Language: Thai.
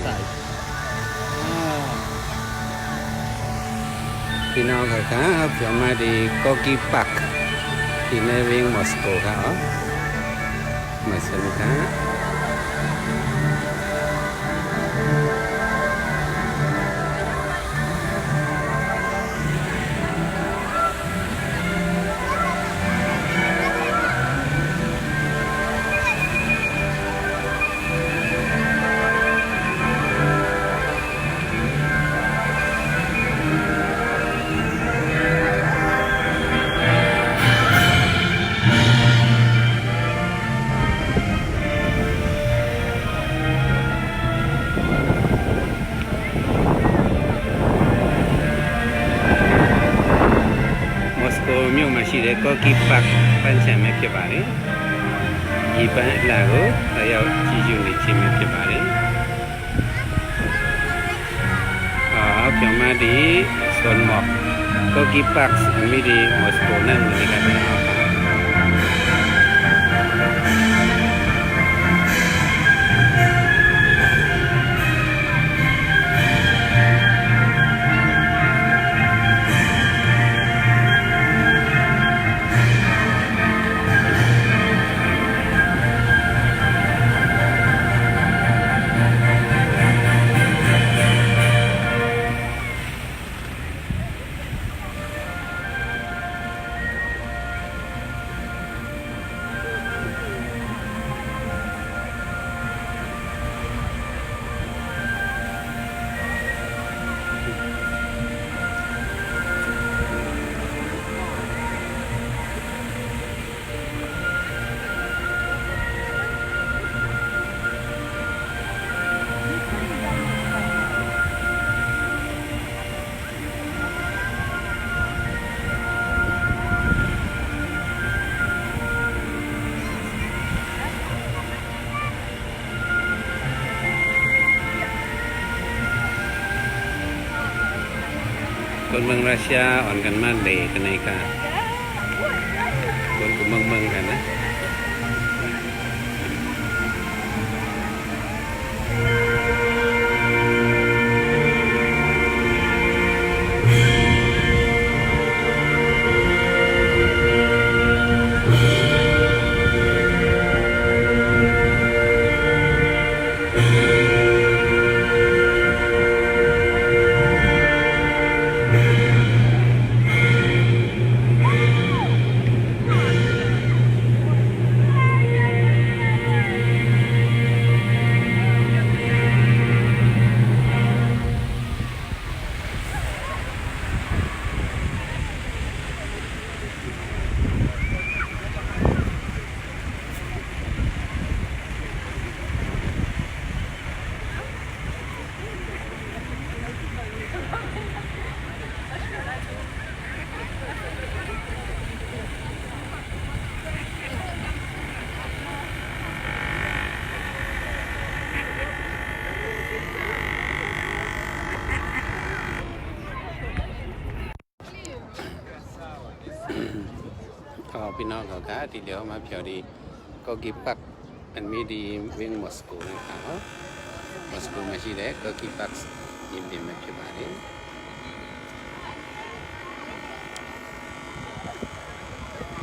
type พี่น้องครับเดี๋ยวมาดีกอกีปักที่ในเวียงมอสโกครับมาสนุกครับ မြို့မှာရှိတဲ့ကော်ကီပတ်ပန်းခြံပဲဖြစ်ပါတယ်။ဒီပန်းအလှကိုအရောက်ကြည့်ရှုနေခြင်းပဲဖြစ်ပါတယ်။ပြောင်းမဒီဆွန်မော့ကော်ကီပတ်မီဒီမော်စကိုနဲ့နေကြတယ်။คนเมืองรัสเซียอ่อนกันมากเลยกันในการคนกลุ่มเมืองกันนะพี่น้องเขาค่ะทีเดียวมาเพียวดีก็กีปักอันมีดีเวียงมอสโกนะครับมอสโกมาชีเด็กก็กีปักยินดีมาเพียวมาเนี่ย